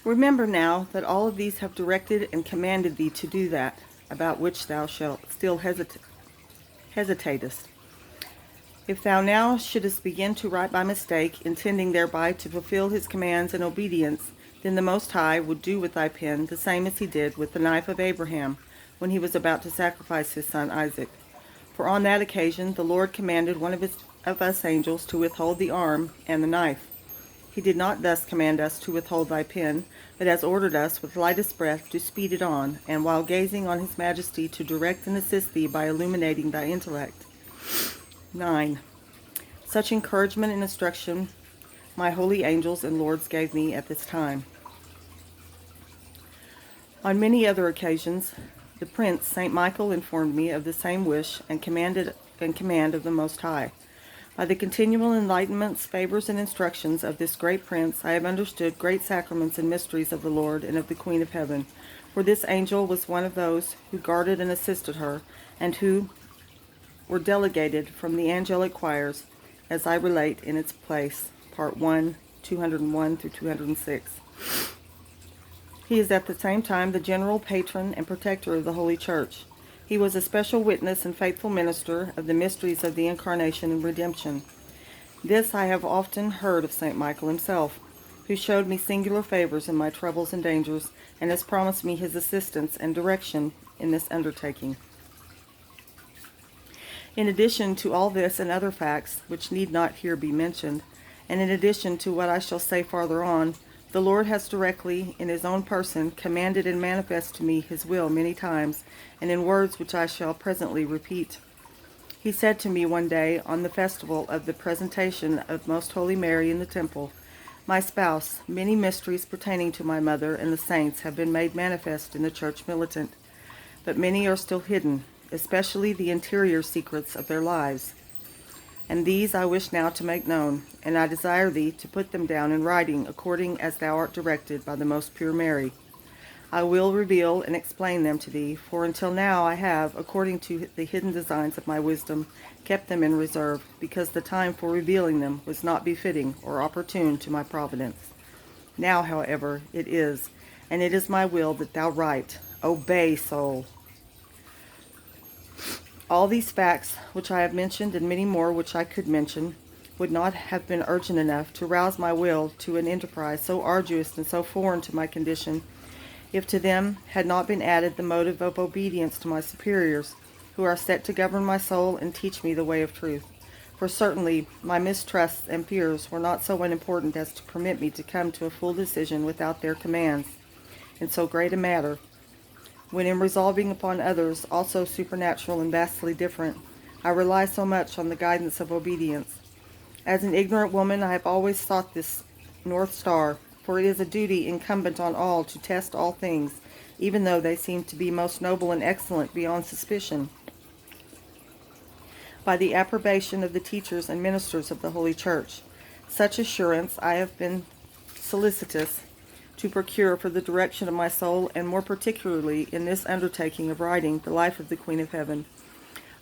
Remember now that all of these have directed and commanded thee to do that, about which thou shalt still hesitatest. If thou now shouldest begin to write by mistake, intending thereby to fulfill his commands in obedience, then the Most High would do with thy pen the same as he did with the knife of Abraham, when he was about to sacrifice his son Isaac. For on that occasion the Lord commanded one of us angels to withhold the arm and the knife. He did not thus command us to withhold thy pen, but has ordered us with lightest breath to speed it on, and while gazing on his majesty to direct and assist thee by illuminating thy intellect. 9. Such encouragement and instruction my holy angels and lords gave me at this time. On many other occasions, the Prince St. Michael informed me of the same wish and command of the Most High. By the continual enlightenments, favors, and instructions of this great Prince, I have understood great sacraments and mysteries of the Lord and of the Queen of Heaven. For this angel was one of those who guarded and assisted her, and who were delegated from the angelic choirs, as I relate in its place, Part 1, 201 through 206. He is at the same time the general patron and protector of the Holy Church. He was a special witness and faithful minister of the mysteries of the Incarnation and Redemption. This I have often heard of St. Michael himself, who showed me singular favors in my troubles and dangers, and has promised me his assistance and direction in this undertaking. In addition to all this and other facts, which need not here be mentioned, and in addition to what I shall say farther on, the Lord has directly, in his own person, commanded and manifested to me his will many times, and in words which I shall presently repeat. He said to me one day, on the festival of the presentation of Most Holy Mary in the temple, "My spouse, many mysteries pertaining to my mother and the saints have been made manifest in the church militant, but many are still hidden, especially the interior secrets of their lives. And these I wish now to make known, and I desire thee to put them down in writing according as thou art directed by the most pure Mary. I will reveal and explain them to thee, for until now I have, according to the hidden designs of my wisdom, kept them in reserve, because the time for revealing them was not befitting or opportune to my providence. Now, however, it is, and it is my will that thou write. Obey, soul." All these facts, which I have mentioned, and many more which I could mention, would not have been urgent enough to rouse my will to an enterprise so arduous and so foreign to my condition, if to them had not been added the motive of obedience to my superiors, who are set to govern my soul and teach me the way of truth. For certainly my mistrusts and fears were not so unimportant as to permit me to come to a full decision without their commands in so great a matter, when in resolving upon others, also supernatural and vastly different, I rely so much on the guidance of obedience. As an ignorant woman, I have always sought this North Star, for it is a duty incumbent on all to test all things, even though they seem to be most noble and excellent beyond suspicion, by the approbation of the teachers and ministers of the Holy Church. Such assurance I have been solicitous to procure for the direction of my soul, and more particularly in this undertaking of writing the life of the Queen of Heaven.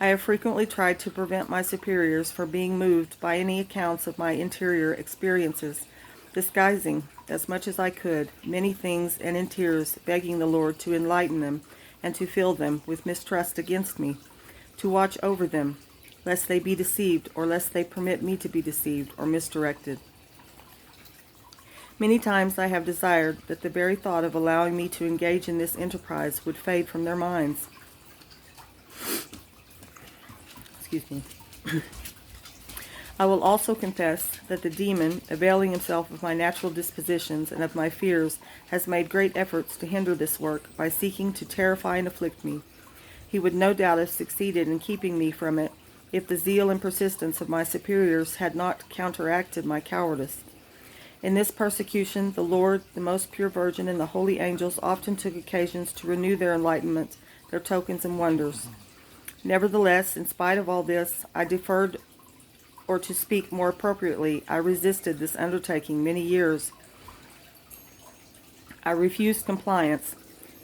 I have frequently tried to prevent my superiors from being moved by any accounts of my interior experiences, disguising, as much as I could, many things, and in tears begging the Lord to enlighten them and to fill them with mistrust against me, to watch over them, lest they be deceived, or lest they permit me to be deceived or misdirected. Many times I have desired that the very thought of allowing me to engage in this enterprise would fade from their minds. Excuse me. I will also confess that the demon, availing himself of my natural dispositions and of my fears, has made great efforts to hinder this work by seeking to terrify and afflict me. He would no doubt have succeeded in keeping me from it if the zeal and persistence of my superiors had not counteracted my cowardice. In this persecution, the Lord, the most pure Virgin, and the holy angels often took occasions to renew their enlightenment, their tokens and wonders. Nevertheless, in spite of all this, I deferred, or to speak more appropriately, I resisted this undertaking many years. I refused compliance,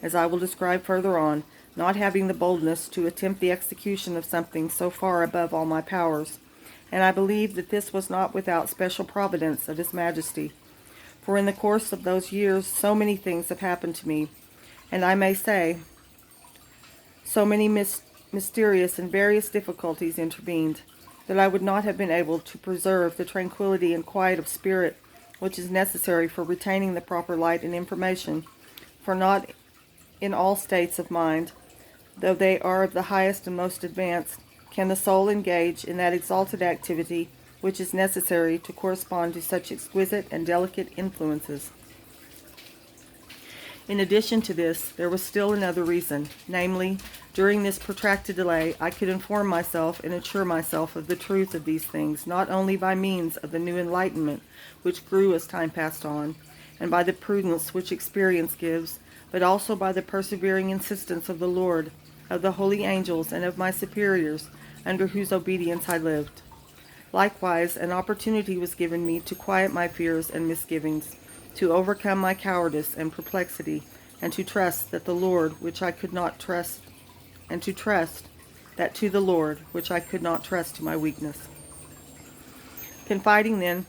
as I will describe further on, not having the boldness to attempt the execution of something so far above all my powers, and I believe that this was not without special providence of His Majesty. For in the course of those years so many things have happened to me, and I may say, so many mysterious and various difficulties intervened, that I would not have been able to preserve the tranquility and quiet of spirit which is necessary for retaining the proper light and information, for not in all states of mind, though they are of the highest and most advanced, can the soul engage in that exalted activity which is necessary to correspond to such exquisite and delicate influences. In addition to this, there was still another reason, namely, during this protracted delay, I could inform myself and assure myself of the truth of these things, not only by means of the new enlightenment, which grew as time passed on, and by the prudence which experience gives, but also by the persevering insistence of the Lord, of the holy angels, and of my superiors, under whose obedience I lived. Likewise, an opportunity was given me to quiet my fears and misgivings, to overcome my cowardice and perplexity, and to trust that the Lord, which I could not trust, and to trust that to the Lord, which I could not trust to my weakness. Confiding then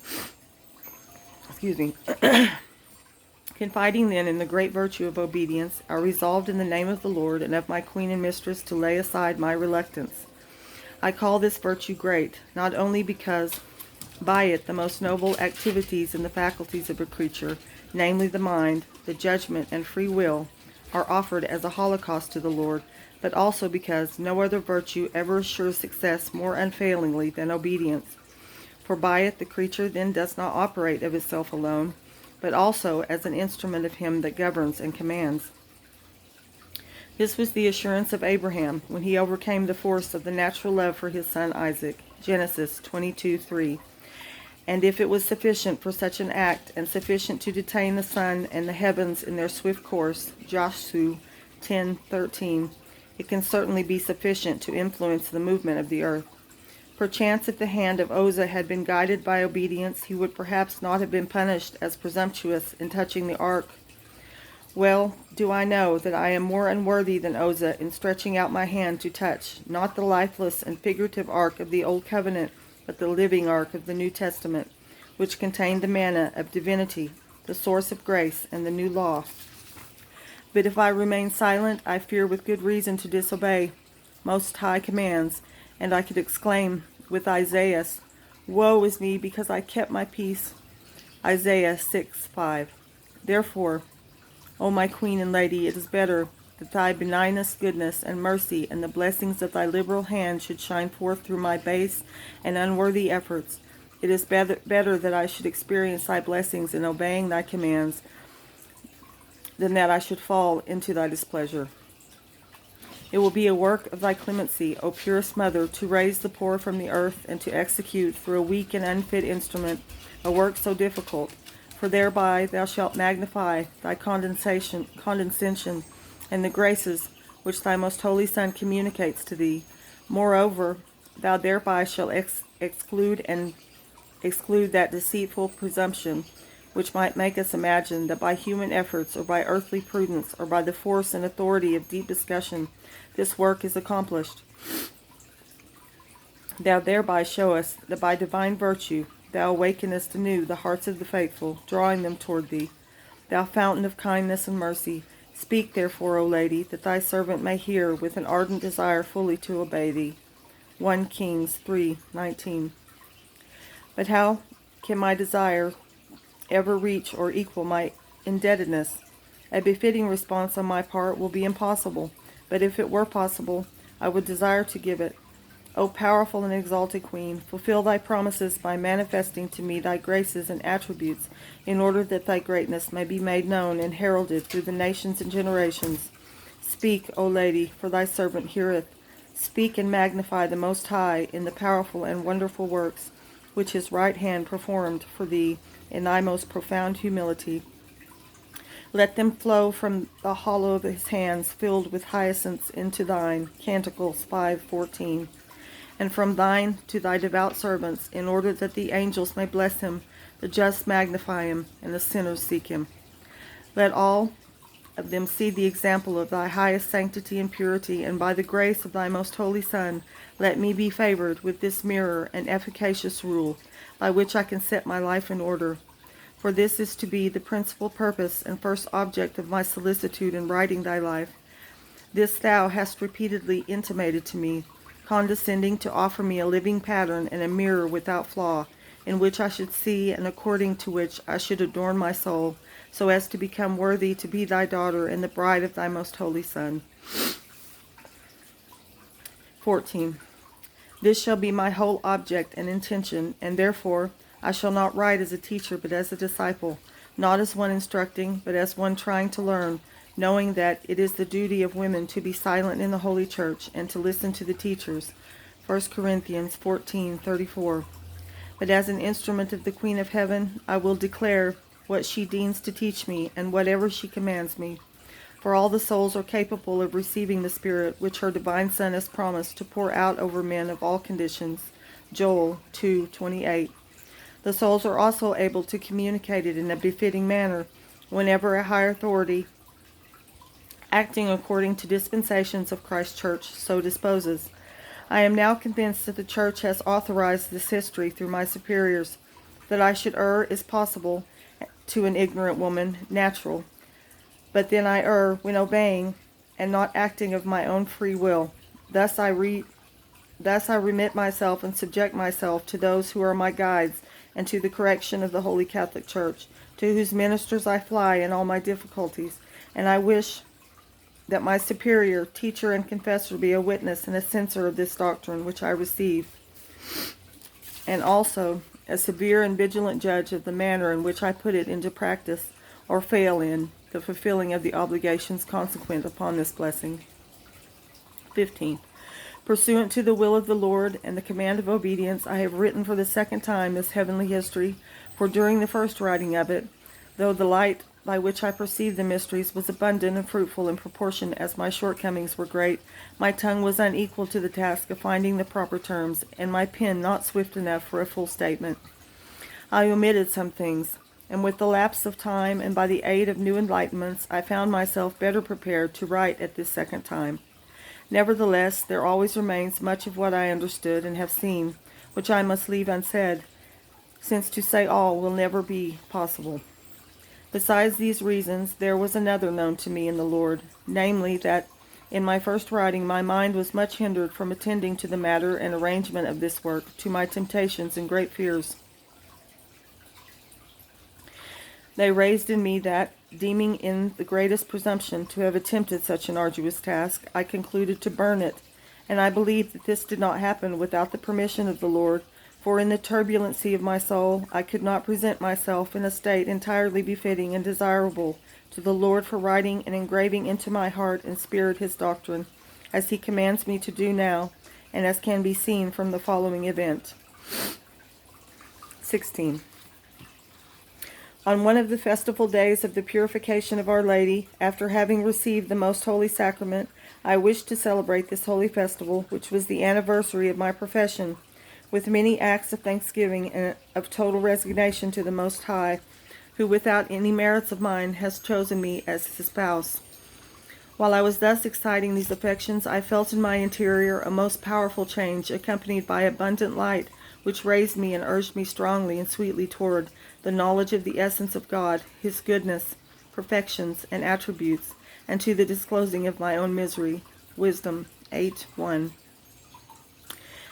in the great virtue of obedience, I resolved in the name of the Lord and of my Queen and Mistress to lay aside my reluctance. I call this virtue great, not only because by it the most noble activities and the faculties of a creature, namely the mind, the judgment, and free will, are offered as a holocaust to the Lord, but also because no other virtue ever assures success more unfailingly than obedience. For by it the creature then does not operate of itself alone, but also as an instrument of him that governs and commands. This was the assurance of Abraham when he overcame the force of the natural love for his son Isaac. Genesis 22:3. And if it was sufficient for such an act, and sufficient to detain the sun and the heavens in their swift course, Joshua 10:13, it can certainly be sufficient to influence the movement of the earth. Perchance if the hand of Uzzah had been guided by obedience, he would perhaps not have been punished as presumptuous in touching the ark. Well do I know that I am more unworthy than Uzzah in stretching out my hand to touch, not the lifeless and figurative ark of the Old Covenant, but the living ark of the New Testament, which contained the manna of divinity, the source of grace, and the new law. But if I remain silent, I fear with good reason to disobey Most High commands, and I could exclaim with Isaiah, Woe is me, because I kept my peace. Isaiah 6:5. Therefore, O my Queen and Lady, it is better that thy benignest goodness and mercy and the blessings of thy liberal hand should shine forth through my base and unworthy efforts. It is better that I should experience thy blessings in obeying thy commands than that I should fall into thy displeasure. It will be a work of thy clemency, O purest Mother, to raise the poor from the earth and to execute through a weak and unfit instrument a work so difficult, for thereby thou shalt magnify thy condescension and the graces which thy most holy Son communicates to thee. Moreover, thou thereby shalt exclude that deceitful presumption which might make us imagine that by human efforts or by earthly prudence or by the force and authority of deep discussion this work is accomplished. Thou thereby showest that by divine virtue thou awakenest anew the hearts of the faithful, drawing them toward thee. Thou fountain of kindness and mercy, speak therefore, O Lady, that thy servant may hear with an ardent desire fully to obey thee. 1 Kings 3:19. But how can my desire ever reach or equal my indebtedness? A befitting response on my part will be impossible, but if it were possible, I would desire to give it. O powerful and exalted Queen, fulfill thy promises by manifesting to me thy graces and attributes, in order that thy greatness may be made known and heralded through the nations and generations. Speak, O Lady, for thy servant heareth. Speak and magnify the Most High in the powerful and wonderful works which his right hand performed for thee in thy most profound humility. Let them flow from the hollow of his hands filled with hyacinths into thine. Canticles 5:14. And from thine to thy devout servants, in order that the angels may bless him, the just magnify him, and the sinners seek him. Let all of them see the example of thy highest sanctity and purity, and by the grace of thy most holy Son, let me be favored with this mirror and efficacious rule, by which I can set my life in order. For this is to be the principal purpose and first object of my solicitude in writing thy life. This thou hast repeatedly intimated to me, condescending to offer me a living pattern and a mirror without flaw, in which I should see, and according to which I should adorn my soul, so as to become worthy to be thy daughter and the bride of thy most holy Son. 14. This shall be my whole object and intention, and therefore I shall not write as a teacher but as a disciple, not as one instructing, but as one trying to learn, knowing that it is the duty of women to be silent in the Holy Church and to listen to the teachers. 1 Corinthians 14:34. But as an instrument of the Queen of Heaven, I will declare what she deigns to teach me, and whatever she commands me. For all the souls are capable of receiving the Spirit which her divine Son has promised to pour out over men of all conditions. Joel 2:28. The souls are also able to communicate it in a befitting manner whenever a higher authority, acting according to dispensations of Christ's church, so disposes. I am now convinced that the church has authorized this history through my superiors. That I should err is possible to an ignorant woman, natural. But then I err when obeying and not acting of my own free will. Thus I remit myself and subject myself to those who are my guides and to the correction of the Holy Catholic Church, to whose ministers I fly in all my difficulties, and I wish that my superior, teacher, and confessor be a witness and a censor of this doctrine which I receive, and also a severe and vigilant judge of the manner in which I put it into practice, or fail in the fulfilling of the obligations consequent upon this blessing. 15. Pursuant to the will of the Lord and the command of obedience, I have written for the second time this heavenly history, for during the first writing of it, though the light by which I perceived the mysteries was abundant and fruitful in proportion as my shortcomings were great, my tongue was unequal to the task of finding the proper terms, and my pen not swift enough for a full statement. I omitted some things, and with the lapse of time and by the aid of new enlightenments, I found myself better prepared to write at this second time. Nevertheless, there always remains much of what I understood and have seen, which I must leave unsaid, since to say all will never be possible. Besides these reasons, there was another known to me in the Lord, namely, that in my first writing my mind was much hindered from attending to the matter and arrangement of this work, to my temptations and great fears. They raised in me that, deeming in the greatest presumption to have attempted such an arduous task, I concluded to burn it, and I believe that this did not happen without the permission of the Lord, for in the turbulency of my soul I could not present myself in a state entirely befitting and desirable to the Lord for writing and engraving into my heart and spirit his doctrine, as he commands me to do now, and as can be seen from the following event. 16. On one of the festival days of the purification of Our Lady, after having received the most holy sacrament, I wished to celebrate this holy festival, which was the anniversary of my profession, with many acts of thanksgiving and of total resignation to the Most High, who without any merits of mine has chosen me as his spouse. While I was thus exciting these affections, I felt in my interior a most powerful change, accompanied by abundant light, which raised me and urged me strongly and sweetly toward the knowledge of the essence of God, his goodness, perfections, and attributes, and to the disclosing of my own misery. Wisdom 8:1.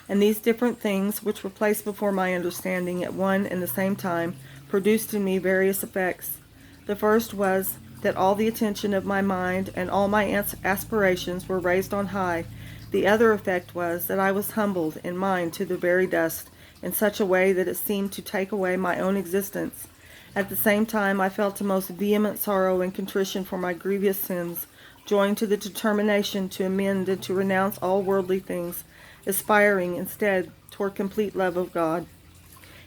And these different things, which were placed before my understanding at one and the same time, produced in me various effects. The first was that all the attention of my mind and all my aspirations were raised on high. The other effect was that I was humbled in mind to the very dust, in such a way that it seemed to take away my own existence. At the same time I felt a most vehement sorrow and contrition for my grievous sins, joined to the determination to amend and to renounce all worldly things, aspiring instead toward complete love of God.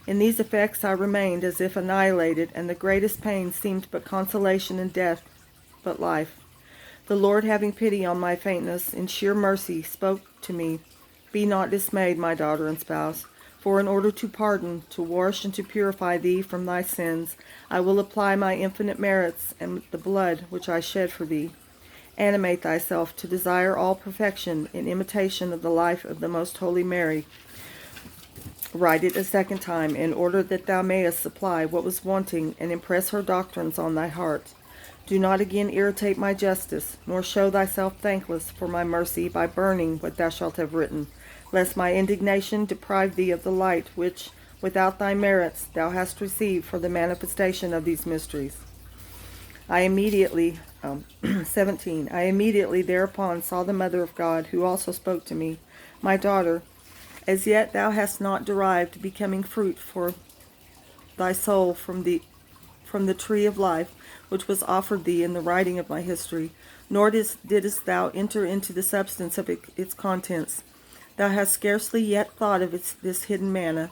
In these effects I remained as if annihilated, and the greatest pain seemed but consolation in death, but life. The Lord, having pity on my faintness, in sheer mercy spoke to me, "Be not dismayed, my daughter and spouse, for in order to pardon, to wash, and to purify thee from thy sins, I will apply my infinite merits and the blood which I shed for thee. Animate thyself to desire all perfection in imitation of the life of the most holy Mary, Write it a second time, in order that thou mayest supply what was wanting, and impress her doctrines on thy heart. Do not again irritate my justice, nor show thyself thankless for my mercy by burning what thou shalt have written, lest my indignation deprive thee of the light which, without thy merits, thou hast received for the manifestation of these mysteries. I immediately, 17, I immediately thereupon saw the Mother of God, who also spoke to me, My daughter, as yet thou hast not derived becoming fruit for thy soul from the tree of life, which was offered thee in the writing of my history, nor didst thou enter into the substance of its contents. Thou hast scarcely yet thought of this hidden manna,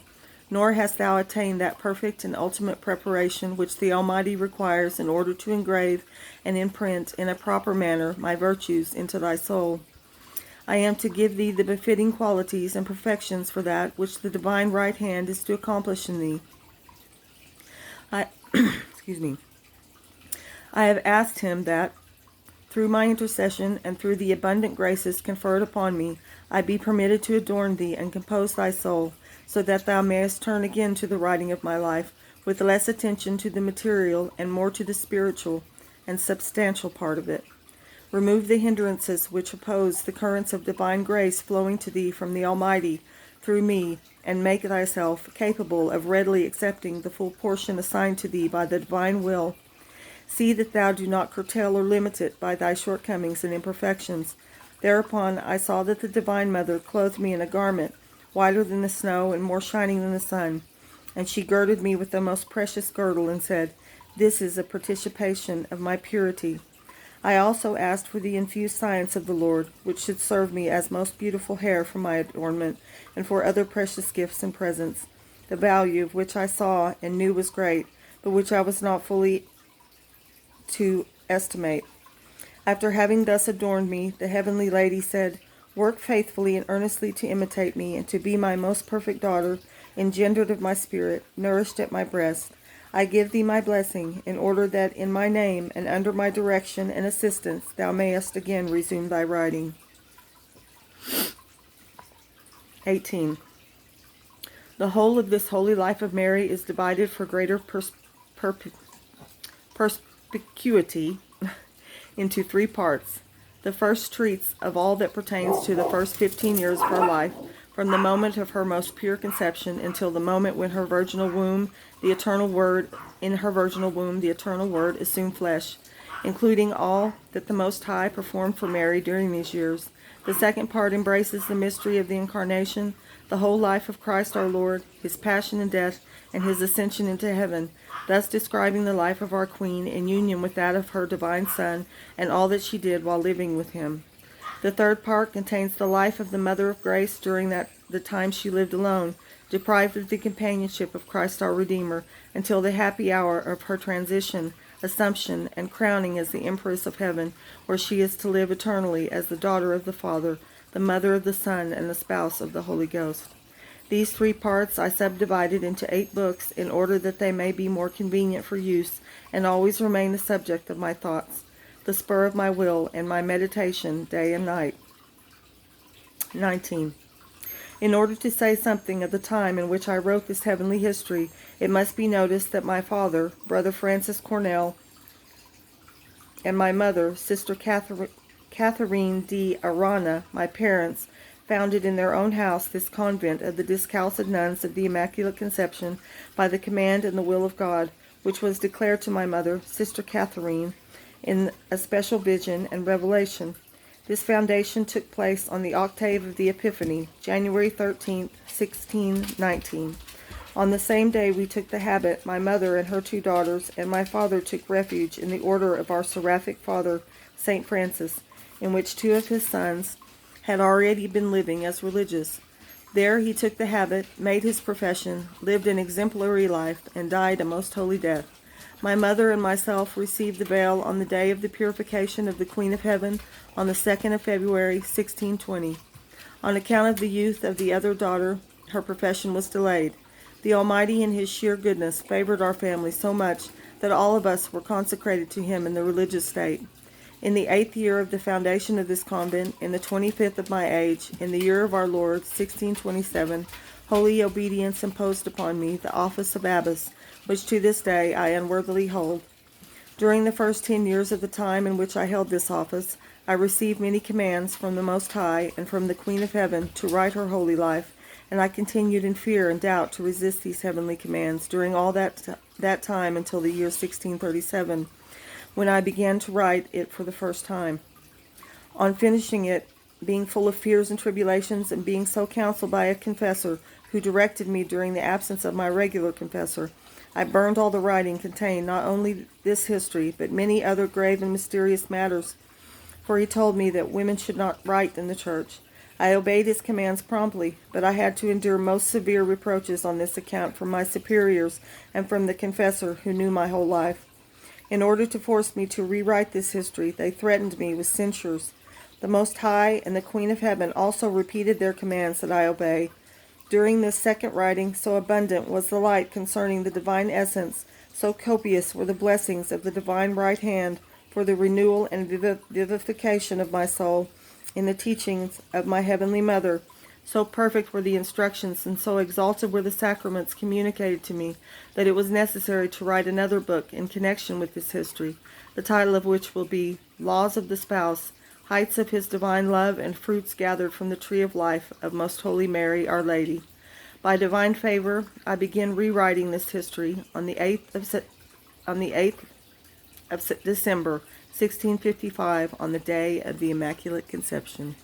nor hast thou attained that perfect and ultimate preparation which the Almighty requires in order to engrave and imprint in a proper manner my virtues into thy soul. I am to give thee the befitting qualities and perfections for that which the divine right hand is to accomplish in thee. Excuse me. I have asked him that, through my intercession and through the abundant graces conferred upon me, I be permitted to adorn thee and compose thy soul, so that thou mayest turn again to the writing of my life, with less attention to the material and more to the spiritual and substantial part of it. Remove the hindrances which oppose the currents of divine grace flowing to thee from the Almighty through me, and make thyself capable of readily accepting the full portion assigned to thee by the divine will. See that thou do not curtail or limit it by thy shortcomings and imperfections. Thereupon I saw that the Divine Mother clothed me in a garment, whiter than the snow and more shining than the sun. And she girded me with the most precious girdle, and said, This is a participation of my purity. I also asked for the infused science of the Lord, which should serve me as most beautiful hair for my adornment, and for other precious gifts and presents, the value of which I saw and knew was great, but which I was not fully to estimate. After having thus adorned me, the heavenly lady said, Work faithfully and earnestly to imitate me, and to be my most perfect daughter, engendered of my spirit, nourished at my breast. I give thee my blessing, in order that in my name and under my direction and assistance thou mayest again resume thy writing. 18. The whole of this holy life of Mary is divided for greater perspicuity into 3 parts. The first treats of all that pertains to the first 15 years of her life, from the moment of her most pure conception until the moment when her virginal womb, the eternal Word assumed flesh, including all that the Most High performed for Mary during these years. The second part embraces the mystery of the Incarnation, the whole life of Christ our Lord, his passion and death, and his ascension into heaven, thus describing the life of our Queen in union with that of her divine Son, and all that she did while living with him. The third part contains the life of the Mother of Grace during the time she lived alone, deprived of the companionship of Christ our Redeemer, until the happy hour of her transition, assumption, and crowning as the Empress of Heaven, where she is to live eternally as the daughter of the Father, the mother of the Son, and the spouse of the Holy Ghost. These 3 parts I subdivided into 8 books in order that they may be more convenient for use, and always remain the subject of my thoughts, the spur of my will, and my meditation day and night. 19. In order to say something of the time in which I wrote this heavenly history, it must be noticed that my father, Brother Francis Cornell, and my mother, Sister Catherine de Arana, my parents, founded in their own house this convent of the Discalced Nuns of the Immaculate Conception by the command and the will of God, which was declared to my mother, Sister Catherine, in a special vision and revelation. This foundation took place on the octave of the Epiphany, January 13, 1619. On the same day we took the habit, my mother and her 2 daughters, and my father took refuge in the order of our seraphic father, St. Francis, in which 2 of his sons had already been living as religious. There he took the habit, made his profession, lived an exemplary life, and died a most holy death. My mother and myself received the veil on the day of the purification of the Queen of Heaven on the 2nd of February, 1620. On account of the youth of the other daughter, her profession was delayed. The Almighty in his sheer goodness favored our family so much that all of us were consecrated to him in the religious state. In the 8th year of the foundation of this convent, in the 25th of my age, in the year of our Lord, 1627, holy obedience imposed upon me the office of abbess, which to this day I unworthily hold. During the first 10 years of the time in which I held this office, I received many commands from the Most High and from the Queen of Heaven to write her holy life, and I continued in fear and doubt to resist these heavenly commands during all that time until the year 1637, when I began to write it for the first time. On finishing it, being full of fears and tribulations, and being so counseled by a confessor who directed me during the absence of my regular confessor, I burned all the writing contained not only this history, but many other grave and mysterious matters, for he told me that women should not write in the church. I obeyed his commands promptly, but I had to endure most severe reproaches on this account from my superiors and from the confessor who knew my whole life. In order to force me to rewrite this history, they threatened me with censures. The Most High and the Queen of Heaven also repeated their commands that I obey. During this second writing, so abundant was the light concerning the divine essence, so copious were the blessings of the divine right hand for the renewal and vivification of my soul in the teachings of my heavenly Mother, so perfect were the instructions and so exalted were the sacraments communicated to me, that it was necessary to write another book in connection with this history, the title of which will be Laws of the Spouse, Heights of His Divine Love and Fruits Gathered from the Tree of Life of Most Holy Mary, Our Lady. By divine favor, I begin rewriting this history on the 8th of December, 1655, on the day of the Immaculate Conception.